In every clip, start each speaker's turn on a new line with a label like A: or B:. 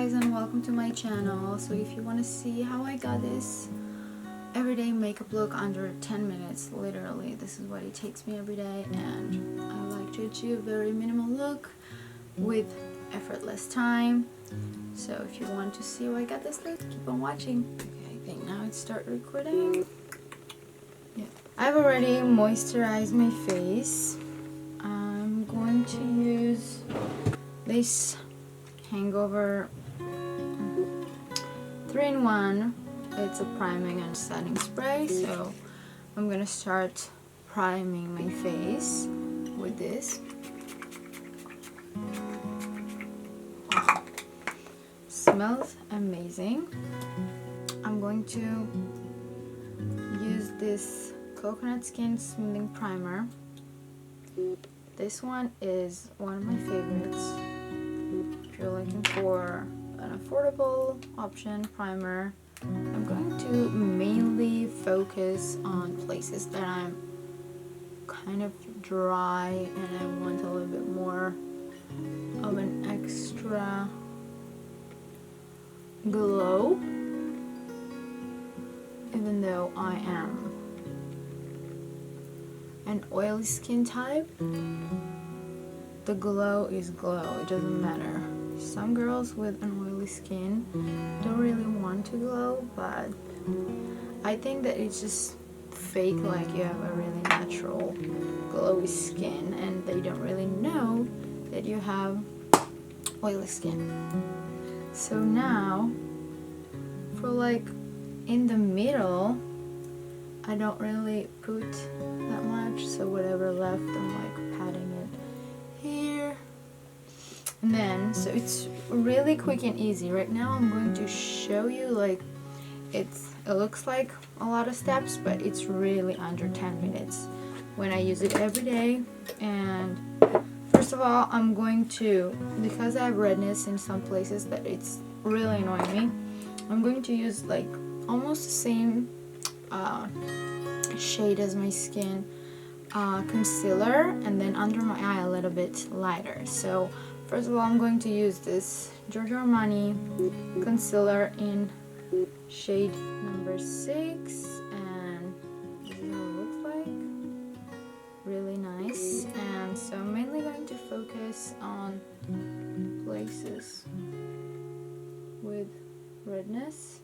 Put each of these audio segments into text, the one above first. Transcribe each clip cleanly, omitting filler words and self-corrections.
A: guys, and welcome to my channel. So if you want to see how I got this everyday makeup look under 10 minutes, literally this is what it takes me every day, and I like to achieve a very minimal look with effortless time. So if you want to see how I got this look, keep on watching. Okay, I think now it's start recording. Yeah, I've already moisturized my face. I'm going to use this Hangover 3-in-1. It's a priming and setting spray, so I'm gonna start priming my face with this. Wow. Smells amazing. I'm going to use this coconut skin smoothing primer. This one is one of my favorites. If you're looking for an affordable option primer, I'm going to mainly focus on places that I'm kind of dry and I want a little bit more of an extra glow. Even though I am an oily skin type, the glow is glow, it doesn't matter. Some girls with an oily skin don't really want to glow, but I think that it's just fake, like you have a really natural glowy skin and they don't really know that you have oily skin. So now, for like in the middle, I don't really put that much, so whatever left, I'm like patting it here. And then, so it's really quick and easy. Right now I'm going to show you, like, it looks like a lot of steps, but it's really under 10 minutes when I use it every day. And first of all, I'm going to, because I have redness in some places that it's really annoying me, I'm going to use like almost the same shade as my skin concealer, and then under my eye a little bit lighter. So first of all, I'm going to use this Giorgio Armani concealer in shade number 6, and this is how it looks like. Really nice. And so I'm mainly going to focus on places with redness,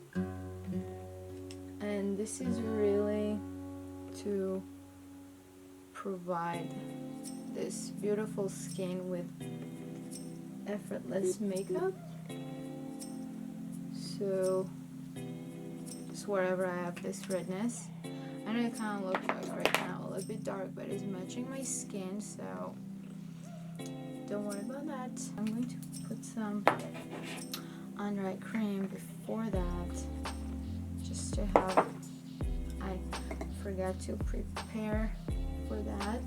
A: and this is really to provide this beautiful skin with effortless makeup. So just wherever I have this redness, I know it kind of looks like right now a little bit dark, but it's matching my skin, so don't worry about that. I'm going to put some under eye cream before that, just to have, I forgot to prepare for that.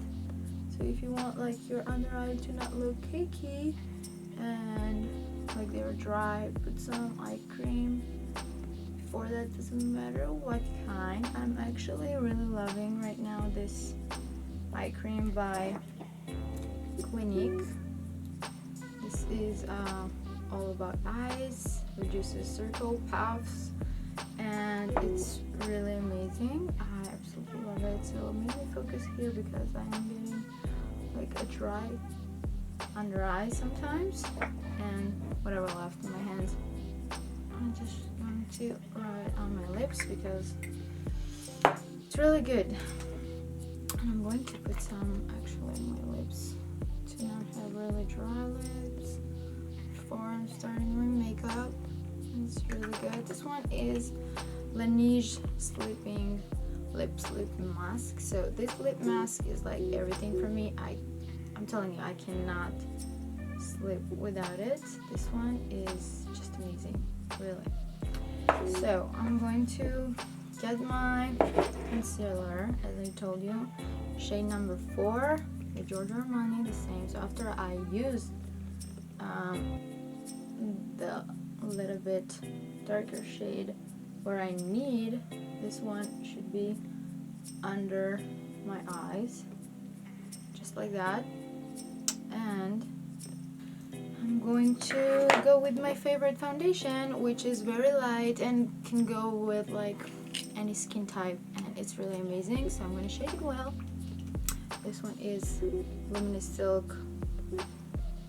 A: So if you want like your under eye to not look cakey and like they were dry, put some eye cream before that. Doesn't matter what kind. I'm actually really loving right now this eye cream by Clinique. This is all about eyes, reduces circle, puffs, and it's really amazing. I absolutely love it. So mainly focus here because I am getting like a dry under eye sometimes, and whatever left in my hands, I'm just going to rub it on my lips because it's really good. And I'm going to put some actually in my lips to not have really dry lips before I'm starting my makeup. It's really good. This one is Lineage Sleeping Lip Mask. So this lip mask is like everything for me. I'm telling you, I cannot sleep without it. This one is just amazing, really. So I'm going to get my concealer, as I told you, shade number 4, the Giorgio Armani, the same. So after I use the little bit darker shade where I need, this one should be under my eyes, just like that. And I'm going to go with my favorite foundation, which is very light and can go with like any skin type, and it's really amazing. So I'm going to shade it well. This one is Luminous Silk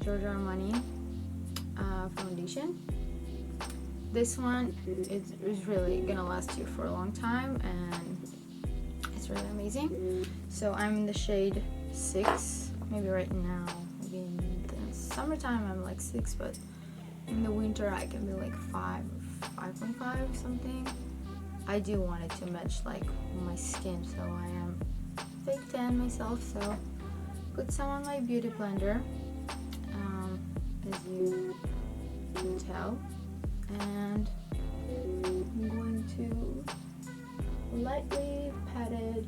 A: Giorgio Armani foundation. This one is really gonna last you for a long time, and it's really amazing. So I'm in the shade 6. Maybe right now, maybe in the summertime I'm like 6, but in the winter I can be like 5 or 5.5 something. I do want it to match like my skin, so I am fake tan myself, so put some on my beauty blender, as you can tell, and I'm going to lightly pat it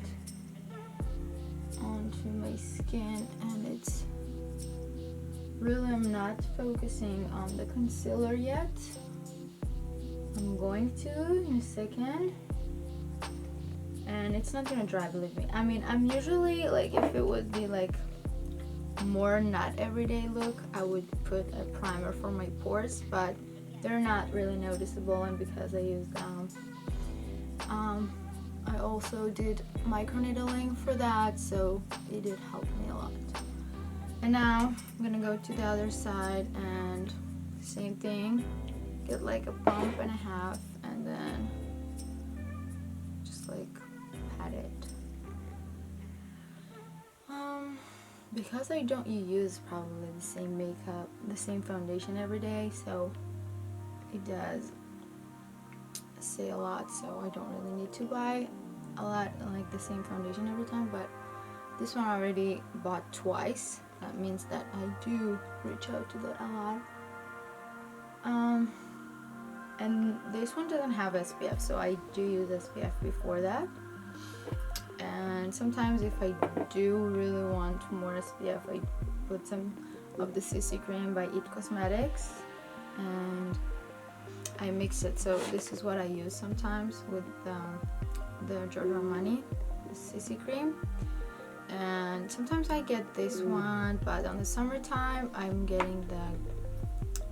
A: onto my skin, and it's really, I'm not focusing on the concealer yet. I'm going to in a second, and it's not gonna dry, believe me. I mean, I'm usually like, if it would be like more not everyday look, I would put a primer for my pores, but they're not really noticeable, and because I used I also did microneedling for that, so it did help me a lot. And now I'm gonna go to the other side and same thing, get like a pump and a half, and then just like pat it. Because I don't use probably the same makeup, the same foundation every day, so it does say a lot, so I don't really need to buy a lot like the same foundation every time. But this one I already bought twice. That means that I do reach out to that a lot. And this one doesn't have SPF, so I do use SPF before that. And sometimes if I do really want more SPF, I put some of the CC cream by It Cosmetics, and I mix it. So this is what I use sometimes with the Giorgio Armani, the CC cream. And sometimes I get this one, but on the summertime I'm getting the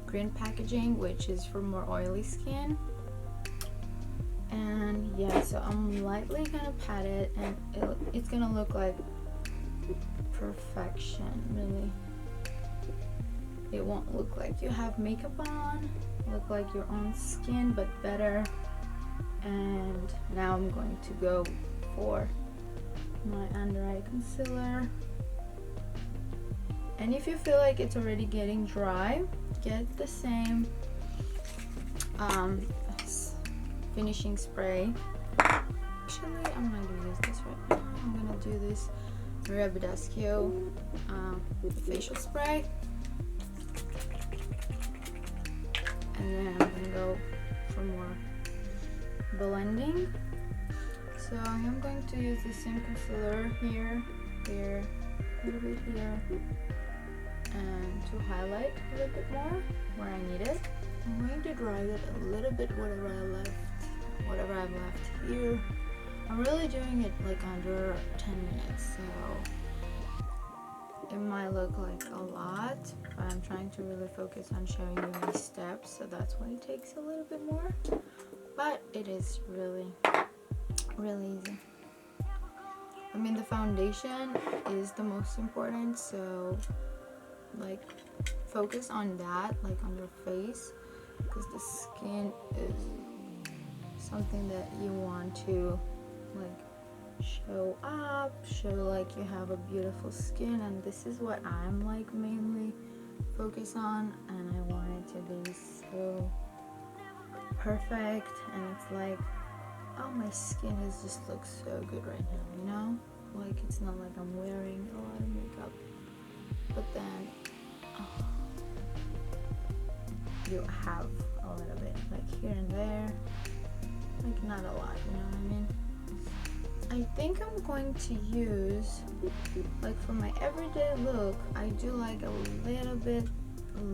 A: green packaging, which is for more oily skin. And yeah, so I'm lightly gonna pat it, and it's gonna look like perfection, really. It won't look like you have makeup on, look like your own skin, but better. And now I'm going to go for my under eye concealer. And if you feel like it's already getting dry, get the same finishing spray. Actually, I'm not gonna use this right now. I'm gonna do this Rebedesco facial spray, and then I'm gonna go for more blending. So I am going to use the same concealer here, a little bit here, and to highlight a little bit more where I need it. I'm going to dry it a little bit, whatever I've left here. I'm really doing it like under 10 minutes, so it might look like a lot, but I'm trying to really focus on showing you my steps, so that's why it takes a little bit more, but it is really easy. I mean, the foundation is the most important, so like focus on that, like on your face, because the skin is something that you want to like show up, show like you have a beautiful skin, and this is what I'm like mainly focused on, and I want it to be so perfect, and it's like, oh, my skin is just looks so good right now, you know, like it's not like I'm wearing a lot of makeup, but then you have a little bit like here and there, like not a lot, you know what I mean? I think I'm going to use, like for my everyday look, I do like a little bit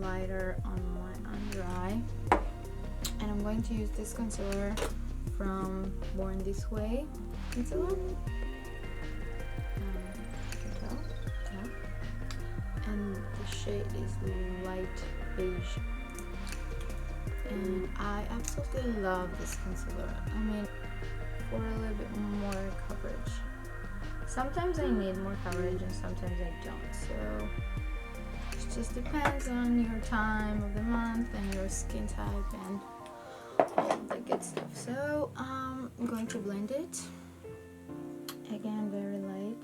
A: lighter on my under eye, and I'm going to use this concealer from Born This Way concealer. You can tell, yeah. And the shade is light beige. And I absolutely love this concealer. I mean, for a little bit more coverage. Sometimes I need more coverage and sometimes I don't. So it just depends on your time of the month and your skin type and all the good stuff. So I'm going to blend it. Again, very light.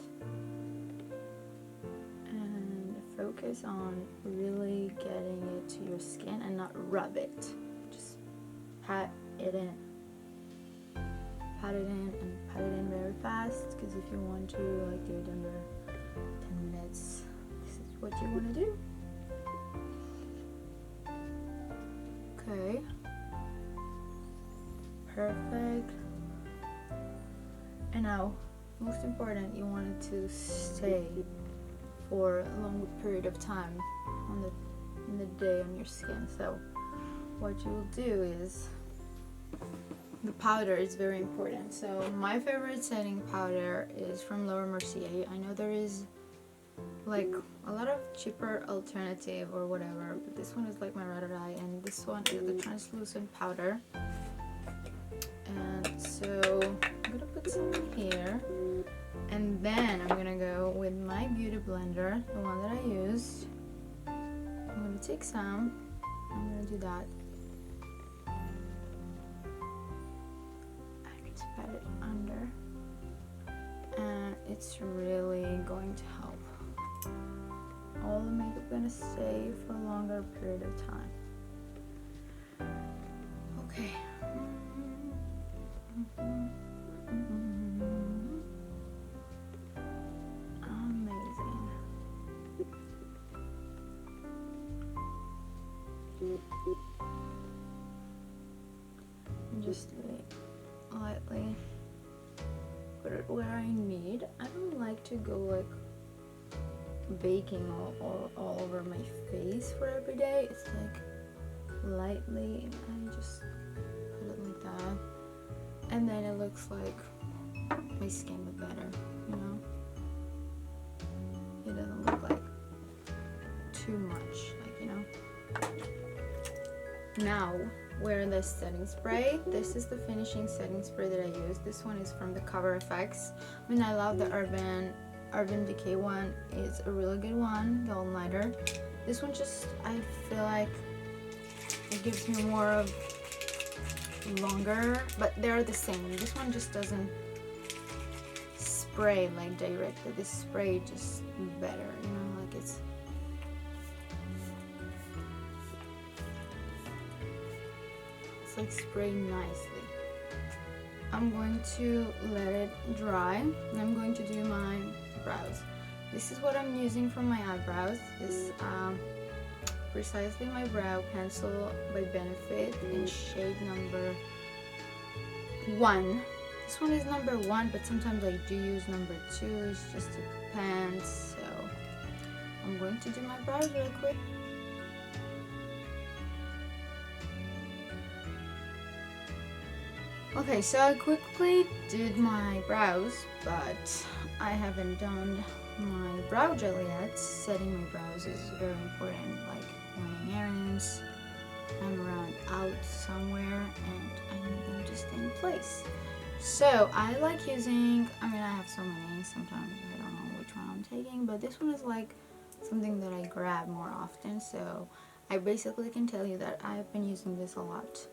A: And focus on really getting it to your skin and not rub it. Just pat it in. Pat it in and pat it in very fast, because if you want to like do it under 10 minutes, this is what you want to do. Okay. Perfect. And now, most important, you want it to stay for a long period of time in the day on your skin. So what you will do is, the powder is very important. So my favorite setting powder is from Mercier. I know there is like a lot of cheaper alternative or whatever, but this one is like my ride or die, and this one is the translucent powder. And so I'm gonna put some here, and then I'm gonna go with my beauty blender, the one that I used. I'm gonna take some, I'm gonna do that. I just pat it under, and it's really going to help. All the makeup gonna stay for a longer period of time. Okay. Amazing. Just lightly put it where I need. I don't like to go like baking all over my face for every day. It's like lightly, I just put it like that, and then it looks like my skin look better, you know. It doesn't look like too much, like, you know. Now we're in the setting spray. This is the finishing setting spray that I use. This one is from the Cover FX. I mean, I love the Urban Decay one. It's a really good one, the all-nighter. This one just, I feel like it gives me more of longer, but they're the same. This one just doesn't spray like directly. This spray just better, you know, like it's like spraying nicely. I'm going to let it dry, and I'm going to do my brows. This is what I'm using for my eyebrows. This precisely my brow pencil by Benefit in shade number 1. This one is number 1, but sometimes I do use number 2. It just depends. So I'm going to do my brows real quick. Okay, so I quickly did my brows, but I haven't done my brow gel yet. Setting my brows is very important, like running errands, I'm around out somewhere, and I need them to stay in place. So I like using, I mean, I have so many, sometimes I don't know which one I'm taking, but this one is like something that I grab more often, so I basically can tell you that I've been using this a lot.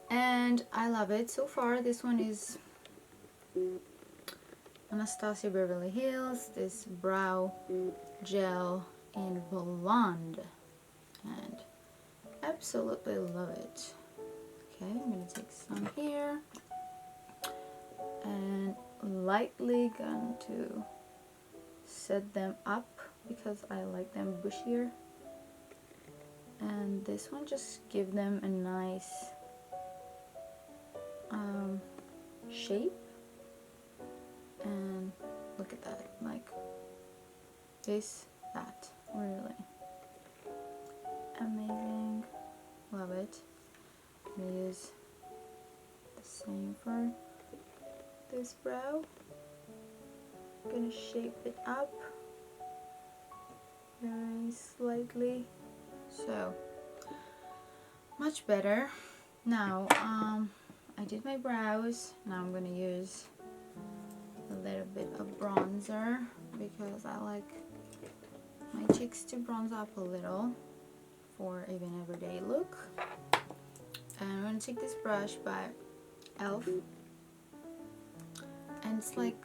A: And I love it so far. This one is Anastasia Beverly Hills, this brow gel in blonde, and absolutely love it. Okay, I'm gonna take some here and lightly going to set them up because I like them bushier, and this one just give them a nice shape. And look at that, like this, that, really amazing, love it. I'm gonna use the same for this brow. I'm gonna shape it up very slightly. So much better. Now, I did my brows. Now I'm gonna use a little bit of bronzer because I like my cheeks to bronze up a little for even everyday look. And I'm gonna take this brush by Elf, and it's like,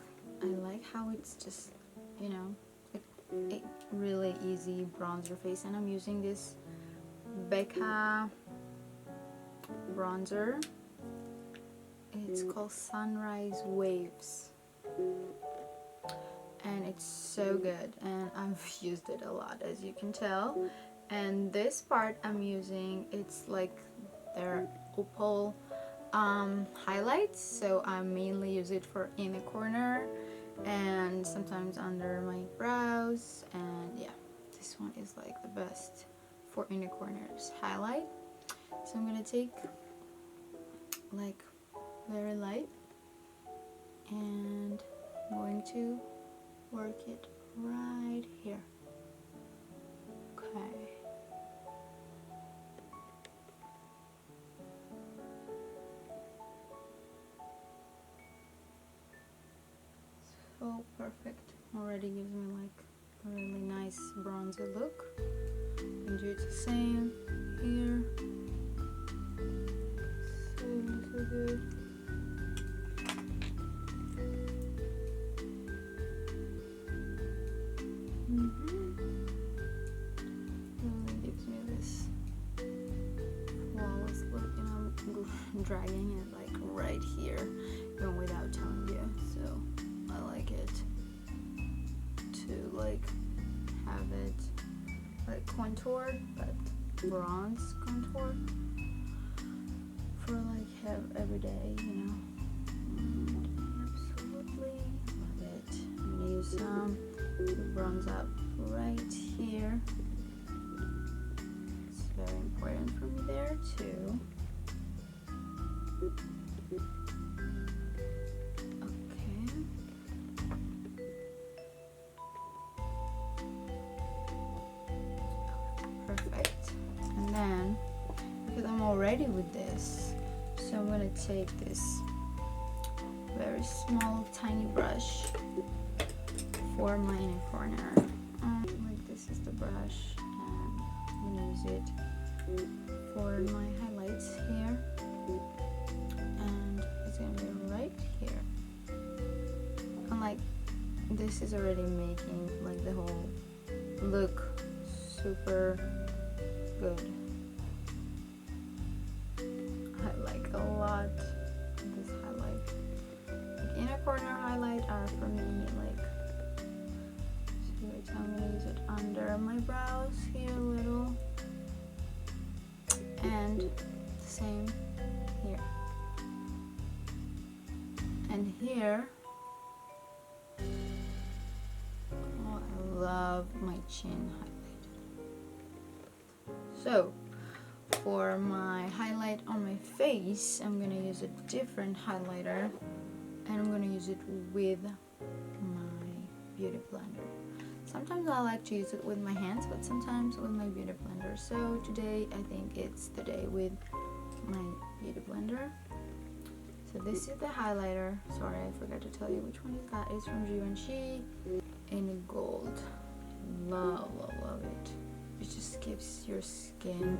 A: I like how it's just, you know, like a really easy bronzer face. And I'm using this Becca bronzer. It's called Sunrise Waves, and it's so good, and I've used it a lot, as you can tell. And this part I'm using, it's like their opal highlights, so I mainly use it for inner corner and sometimes under my brows. And yeah, this one is like the best for inner corners highlight. So I'm gonna take like very light, and I'm going to work it right here. Okay. So perfect. Already gives me like a really nice bronzer look. And do the same here. So good. Really gives me this flawless look, and I'm dragging it like right here, even without telling you. So I like it to like have it like contoured, but bronze contour for like have every day, you know. And I absolutely love it. I'm gonna use some to bronze up right here. It's very important for me there too. Okay. Perfect. And then, because I'm all ready with this, so I'm gonna take this very small tiny brush for my inner corner. Like this is the brush, and I'm gonna use it for my highlights here, and it's gonna be right here. And like this is already making like the whole look super good. I like a lot this highlight. Like inner corner highlight are for me like, so I'm gonna use it under my brows here a little, and same here. And here, oh, I love my chin highlight. So for my highlight on my face, I'm gonna use a different highlighter, and I'm gonna use it with my beauty blender. Sometimes I like to use it with my hands, but sometimes with my beauty blender. So today I think it's the day with my beauty blender. So this is the highlighter. Sorry, I forgot to tell you which one is that. It's from Givenchy in gold. Love, love, love it. It just gives your skin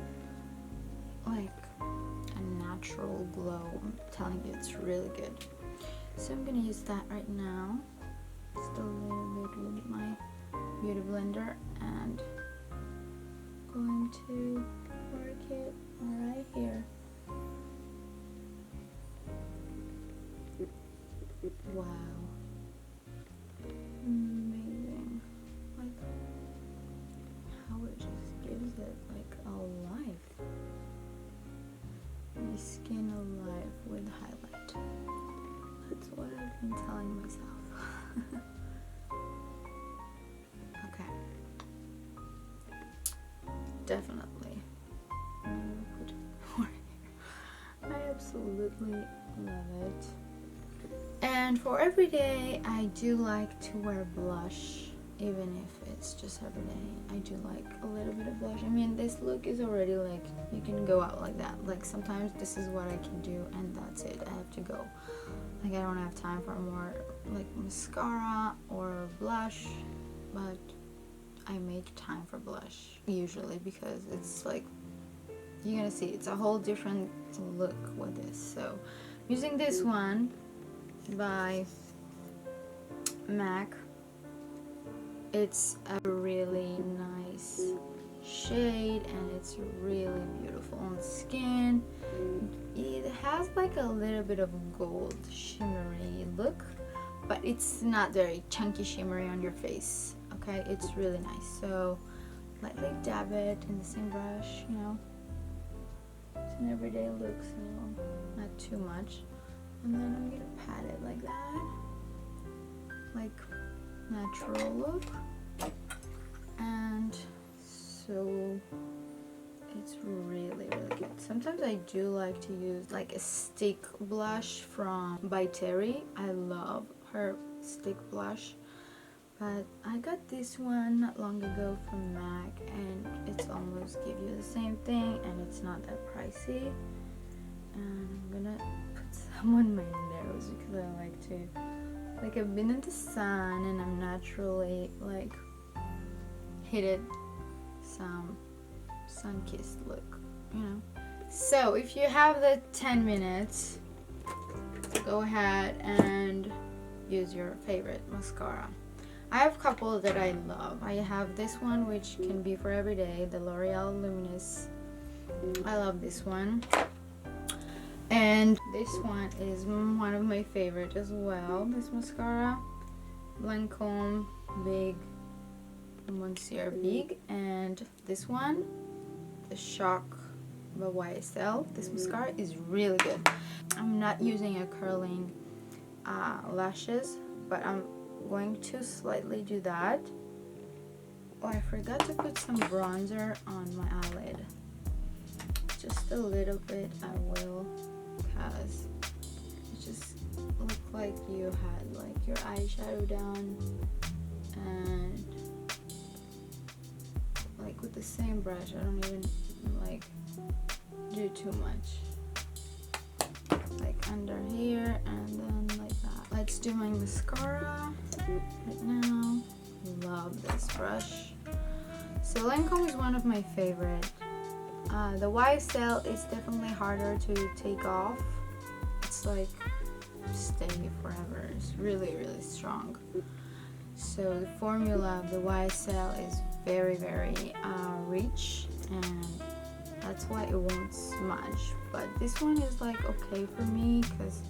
A: like a natural glow. I'm telling you, it's really good. So I'm gonna use that right now. Just a little bit with my beauty blender, and going to work it right here. Wow, amazing. Like how it just gives it like a life, my skin alive with highlight. That's what I've been telling myself. Okay, definitely put it more here. I absolutely love it. And for every day, I do like to wear blush, even if it's just every day. I do like a little bit of blush. I mean, this look is already like, you can go out like that. Like sometimes this is what I can do and that's it. I have to go. Like I don't have time for more like mascara or blush, but I make time for blush usually because it's like, you're gonna see it's a whole different look with this. So using this one by MAC, it's a really nice shade and it's really beautiful on skin. It has like a little bit of gold shimmery look, but it's not very chunky shimmery on your face. Okay, it's really nice. So lightly dab it in the same brush, you know, it's an everyday look, so not too much. And then I'm gonna pat it like that, like natural look. And so it's really good. Sometimes I do like to use like a stick blush from by Terry. I love her stick blush, but I got this one not long ago from MAC and it's almost give you the same thing and it's not that pricey. And I'm gonna put some on my nose because I like to, like I've been in the sun and I'm naturally like hit it some sun-kissed look, you know. So if you have the 10 minutes, go ahead and use your favorite mascara. I have a couple that I love. I have this one which can be for every day, the L'Oreal Luminous. I love this one. And this one is one of my favorite as well, this mascara. Lancome Big Monsieur Big. And this one, the Shock by YSL. This mascara is really good. I'm not using a curling lashes, but I'm going to slightly do that. Oh, I forgot to put some bronzer on my eyelid. Just a little bit, I will, because it just looked like you had like your eyeshadow down, and like with the same brush, I don't even like do too much, like under here and then like that. Let's do my mascara right now. Love this brush. So Lancome is one of my favorite. The YSL is definitely harder to take off. It's like stay forever. It's really, really strong. So the formula of the YSL is very, very rich, and that's why it won't smudge. But this one is like okay for me because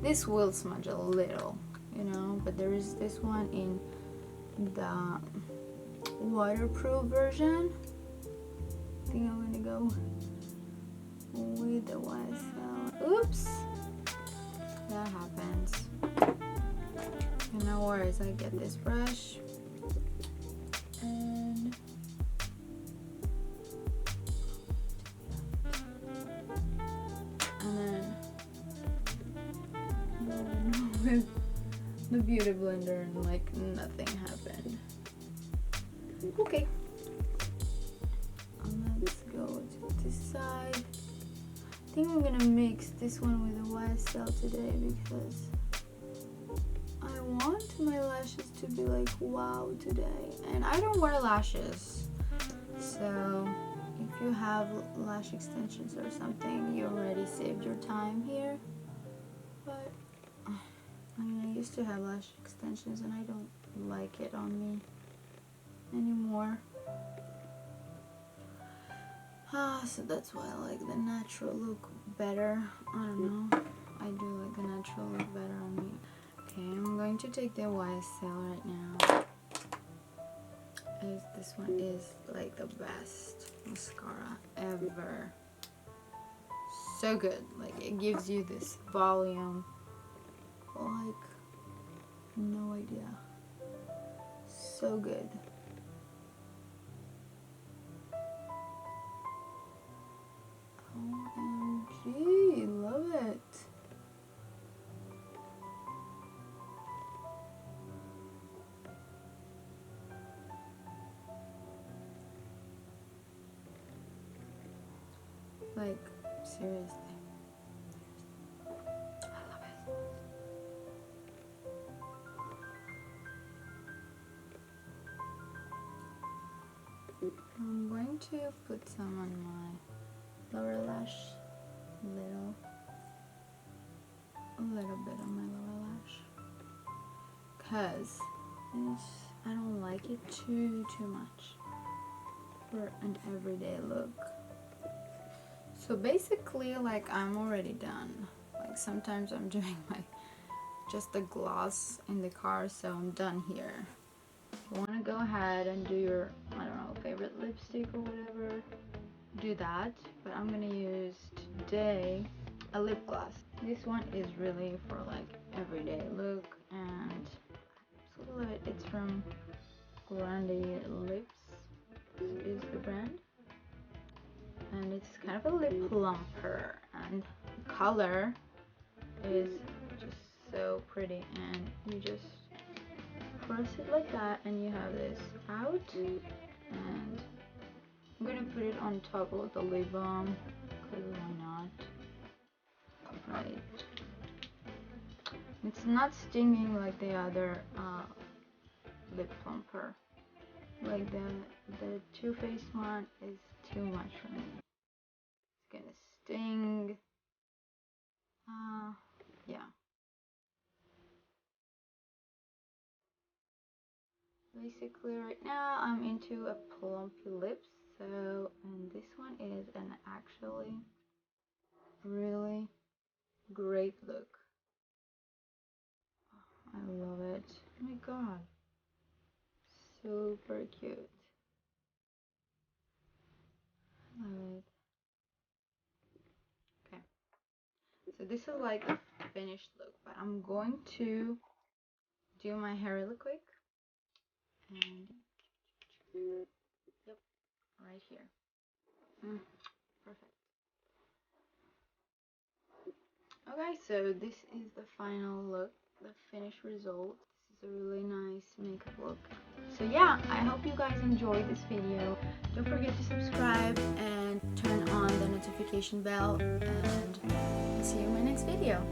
A: this will smudge a little, you know. But there is this one in the waterproof version. I think I'm gonna go with the YSL. Oops, that happens. No worries, I get this brush and then with the beauty blender and like nothing happened. Okay. Let's go to this side. I think I'm gonna mix this one with the YSL today because I want my lashes to be like wow today. And I don't wear lashes, so if you have lash extensions or something, you already saved your time here. But I mean, I used to have lash extensions and I don't like it on me anymore. So that's why I like the natural look better. I don't know, I do like the natural look better on me. Okay, I'm going to take the YSL right now. This one is like the best mascara ever. So good, like it gives you this volume like no idea. So good. OMG, love it. Like, seriously. I love it. I'm going to put some on my lower lash, a little bit on my lower lash, because I don't like it too much for an everyday look. So basically, like, I'm already done. Like, sometimes I'm doing just the gloss in the car, so I'm done here. You want to go ahead and do your, I don't know, favorite lipstick or whatever, do that. But I'm gonna use today a lip gloss. This one is really for like everyday look, and I absolutely love it. It's from Grande Lips is the brand, and it's kind of a lip plumper, and the color is just so pretty, and you just press it like that and you have this out, and I'm gonna put it on top of the lip balm because why not, right? It's not stinging like the other lip plumper. Like the Too Faced one is too much for me. It's gonna sting. Yeah. Basically right now I'm into a plumpy lips, so, and this one is an actually really great look. I love it. Oh my god, super cute. Love it. Okay, so this is like a finished look, but I'm going to do my hair really quick, and yep, right here. Perfect. Okay, so this is the final look, the finished result. This is a really nice makeup look. So yeah, I hope you guys enjoyed this video. Don't forget to subscribe and turn on the notification bell, and see you in my next video.